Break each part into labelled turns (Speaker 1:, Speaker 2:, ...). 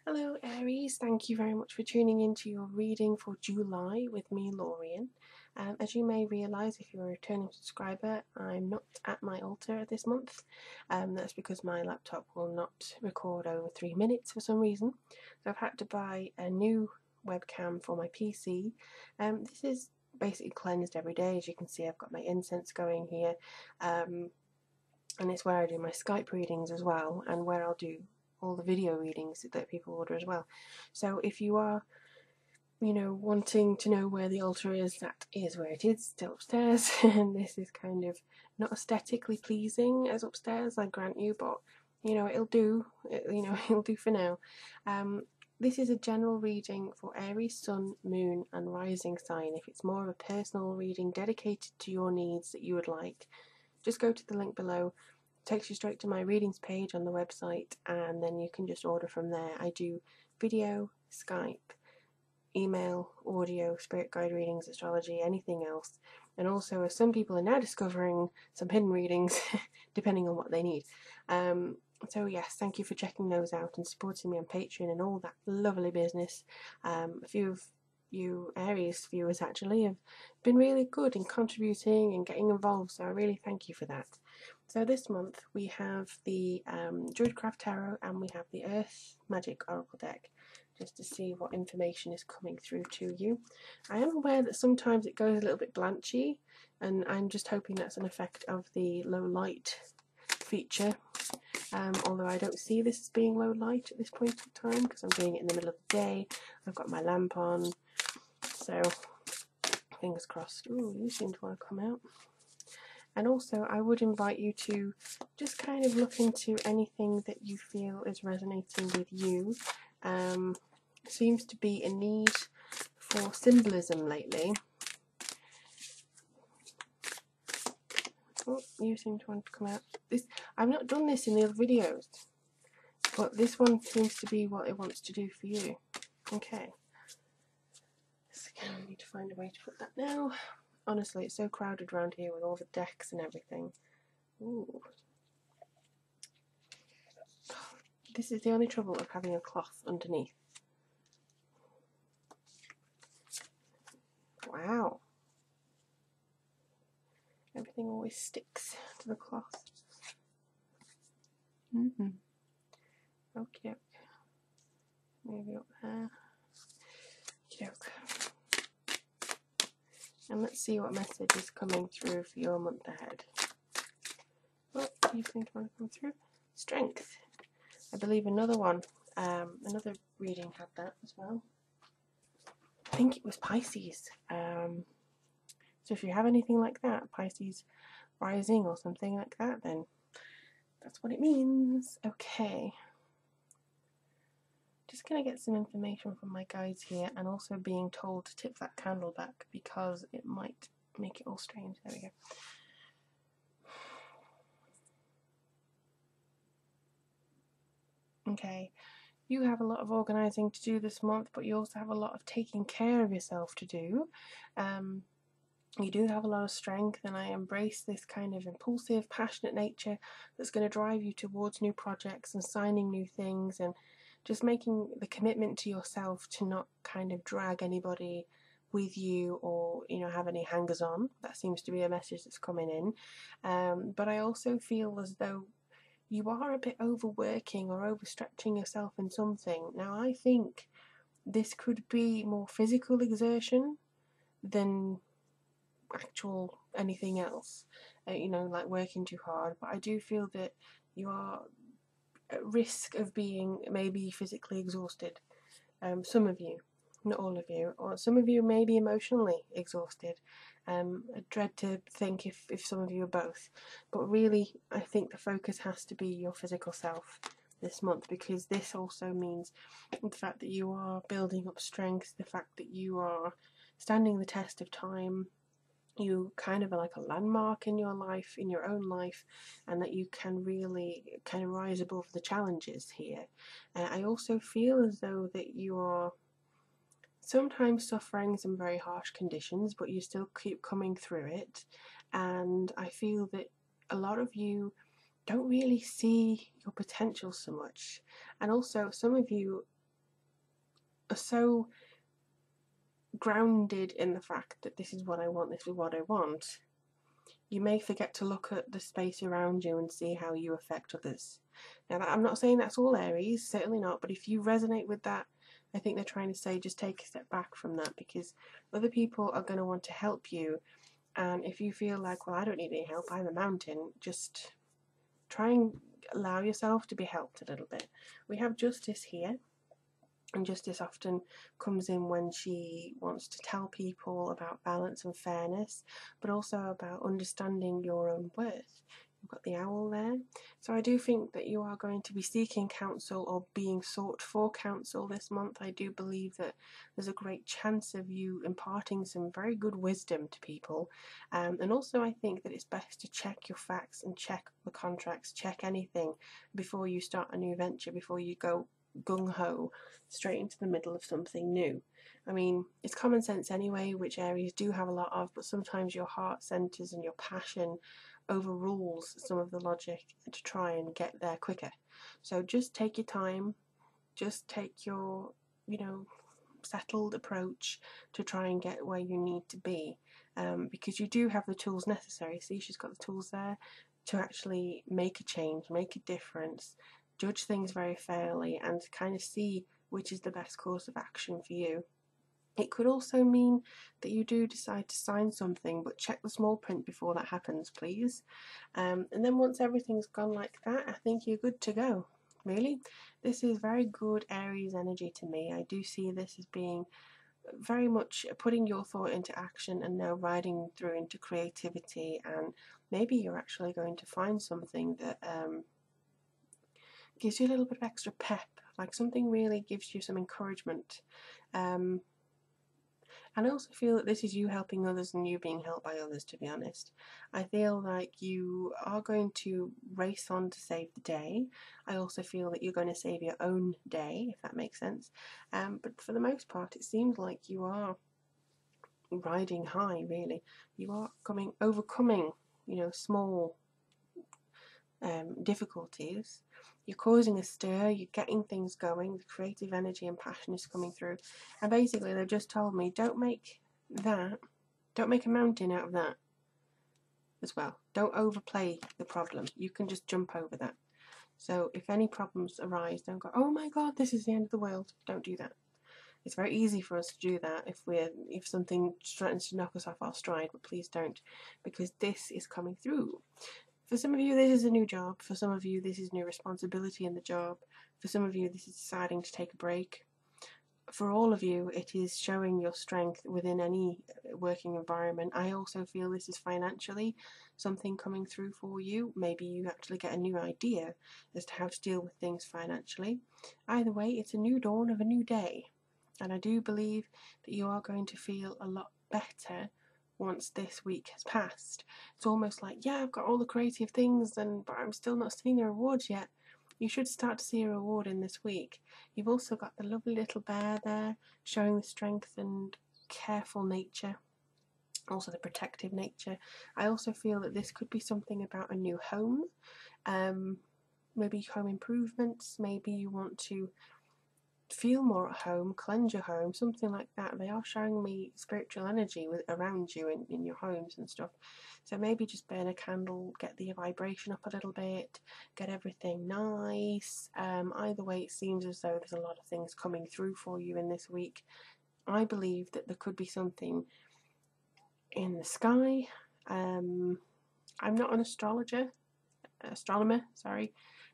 Speaker 1: Hello Aries, thank you very much for tuning into your reading for July with me, Lorien. As you may realise if you're a returning subscriber, I'm not at my altar this month. That's because my laptop will not record over 3 minutes for some reason. So I've had to buy a new webcam for my PC. This is basically cleansed every day. As you can see, I've got my incense going here. And it's where I do my Skype readings as well, and where I'll do all the video readings that people order as well. So if you are, wanting to know where the altar is, that is where it is, still upstairs. And this is kind of not aesthetically pleasing as upstairs, I grant you, but it'll do. It'll do for now. This is a general reading for Aries, Sun, Moon and Rising sign. If it's more of a personal reading dedicated to your needs that you would like, just go to the link below. It takes you straight to my readings page on the website, and then you can just order from there. I do video, Skype, email, audio, spirit guide readings, astrology, anything else. And also, as some people are now discovering, some hidden readings depending on what they need. So yes, thank you for checking those out and supporting me on Patreon and all that lovely business. A few of you Aries viewers actually have been really good in contributing and getting involved, so I really thank you for that. So this month we have the Druidcraft Tarot and we have the Earth Magic Oracle deck, just to see what information is coming through to you. I am aware that sometimes it goes a little bit blanchy, and I'm just hoping that's an effect of the low light feature. Although I don't see this as being low light at this point in time because I'm doing it in the middle of the day. I've got my lamp on, so fingers crossed. Ooh, you seem to want to come out. And also I would invite you to just kind of look into anything that you feel is resonating with you. Seems to be a need for symbolism lately. Oh, you seem to want to come out. I've not done this in the other videos, but this one seems to be what it wants to do for you. Okay. So again, I need to find a way to put that now. Honestly, it's so crowded around here with all the decks and everything. Ooh. This is the only trouble of having a cloth underneath. Wow. Everything always sticks to the cloth. Okay. Maybe up there. Okay. And let's see what message is coming through for your month ahead. Oh, you seem to want to come through. Strength. I believe another one, another reading had that as well. I think it was Pisces. So if you have anything like that, Pisces rising or something like that, then that's what it means. Okay. Just going to get some information from my guides here, and also being told to tip that candle back because it might make it all strange. There we go. Okay, you have a lot of organising to do this month, but you also have a lot of taking care of yourself to do. You do have a lot of strength, and I embrace this kind of impulsive, passionate nature that's going to drive you towards new projects and signing new things, and just making the commitment to yourself to not kind of drag anybody with you or have any hangers on. That seems to be a message that's coming in. But I also feel as though you are a bit overworking or overstretching yourself in something. Now I think this could be more physical exertion than actual anything else, like working too hard, but I do feel that you are at risk of being maybe physically exhausted. Some of you, not all of you, or some of you may be emotionally exhausted. I dread to think if some of you are both, but really I think the focus has to be your physical self this month, because this also means the fact that you are building up strength, the fact that you are standing the test of time. You kind of are like a landmark in your life, in your own life, and that you can really kind of rise above the challenges here. I also feel as though that you are sometimes suffering some very harsh conditions, but you still keep coming through it, and I feel that a lot of you don't really see your potential so much, and also some of you so grounded in the fact that this is what I want, this is what I want, you may forget to look at the space around you and see how you affect others. Now, I'm not saying that's all Aries, certainly not, but if you resonate with that, I think they're trying to say just take a step back from that, because other people are going to want to help you. And if you feel like, well, I don't need any help, I'm a mountain, just try and allow yourself to be helped a little bit. We have Justice here. And Justice often comes in when she wants to tell people about balance and fairness, but also about understanding your own worth. You've got the owl there. So I do think that you are going to be seeking counsel or being sought for counsel this month. I do believe that there's a great chance of you imparting some very good wisdom to people. And also I think that it's best to check your facts and check the contracts, check anything before you start a new venture, before you go gung-ho straight into the middle of something new. I mean, it's common sense anyway, which Aries do have a lot of, but sometimes your heart centers and your passion overrules some of the logic to try and get there quicker. So just take your time, just take your, settled approach to try and get where you need to be, because you do have the tools necessary. See, she's got the tools there to actually make a change, make a difference, judge things very fairly, and kind of see which is the best course of action for you. It could also mean that you do decide to sign something, but check the small print before that happens, please. And then once everything's gone like that, I think you're good to go. Really, this is very good Aries energy to me. I do see this as being very much putting your thought into action and now riding through into creativity, and maybe you're actually going to find something that gives you a little bit of extra pep, like something really gives you some encouragement. And I also feel that this is you helping others and you being helped by others, to be honest. I feel like you are going to race on to save the day. I also feel that you're going to save your own day, if that makes sense. But for the most part, it seems like you are riding high, really. You are overcoming, small difficulties. You're causing a stir, you're getting things going, the creative energy and passion is coming through. And basically they've just told me, don't make a mountain out of that as well. Don't overplay the problem. You can just jump over that. So if any problems arise, don't go, oh my god, this is the end of the world. Don't do that. It's very easy for us to do that if something threatens to knock us off our stride, but please don't, because this is coming through. For some of you, this is a new job. For some of you, this is new responsibility in the job. For some of you, this is deciding to take a break. For all of you, it is showing your strength within any working environment. I also feel this is financially something coming through for you. Maybe you actually get a new idea as to how to deal with things financially. Either way, it's a new dawn of a new day. And I do believe that you are going to feel a lot better once this week has passed. It's almost like, yeah, I've got all the creative things, but I'm still not seeing the rewards yet. You should start to see a reward in this week. You've also got the lovely little bear there, showing the strength and careful nature, also the protective nature. I also feel that this could be something about a new home, maybe home improvements, maybe you want to feel more at home, cleanse your home, something like that. They are showing me spiritual energy around you in your homes and stuff. So maybe just burn a candle, get the vibration up a little bit, get everything nice. Either way, it seems as though there's a lot of things coming through for you in this week. I believe that there could be something in the sky. I'm not an astronomer, sorry.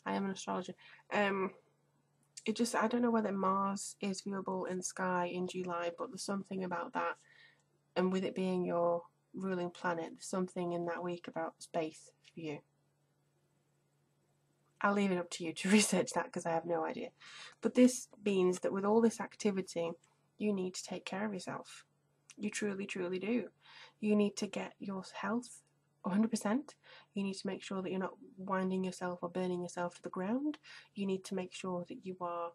Speaker 1: I am an astrologer. I don't know whether Mars is viewable in the sky in July, but there's something about that, and with it being your ruling planet, there's something in that week about space for you. I'll leave it up to you to research that because I have no idea. But this means that with all this activity, you need to take care of yourself. You truly, truly do. You need to get your health 100%. You need to make sure that you're not winding yourself or burning yourself to the ground. You need to make sure that you are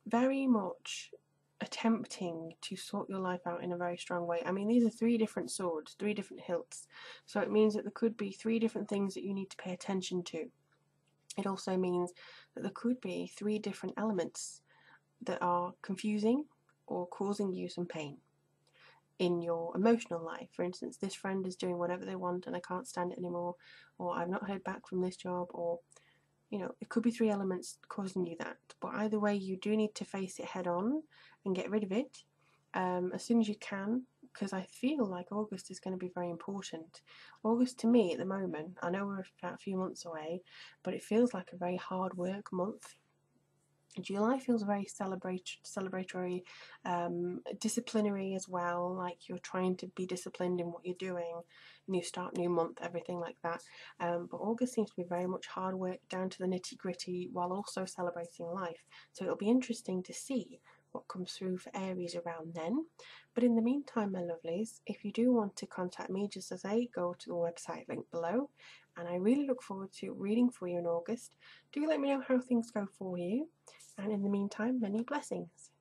Speaker 1: very much attempting to sort your life out in a very strong way. I mean, these are 3 different swords, 3 different hilts. So it means that there could be 3 different things that you need to pay attention to. It also means that there could be 3 different elements that are confusing or causing you some pain in your emotional life. For instance, this friend is doing whatever they want and I can't stand it anymore, or I've not heard back from this job, or it could be three elements causing you that. But either way, you do need to face it head on and get rid of it as soon as you can, because I feel like August is going to be very important. August to me at the moment, I know we're about a few months away, but it feels like a very hard work month. July feels very celebratory, disciplinary as well, like you're trying to be disciplined in what you're doing, new start, new month, everything like that. But August seems to be very much hard work, down to the nitty gritty, while also celebrating life. So it'll be interesting to see what comes through for Aries around then. But in the meantime, my lovelies, if you do want to contact me, just as I go to the website link below, and I really look forward to reading for you in August. Do let me know how things go for you. And in the meantime, many blessings.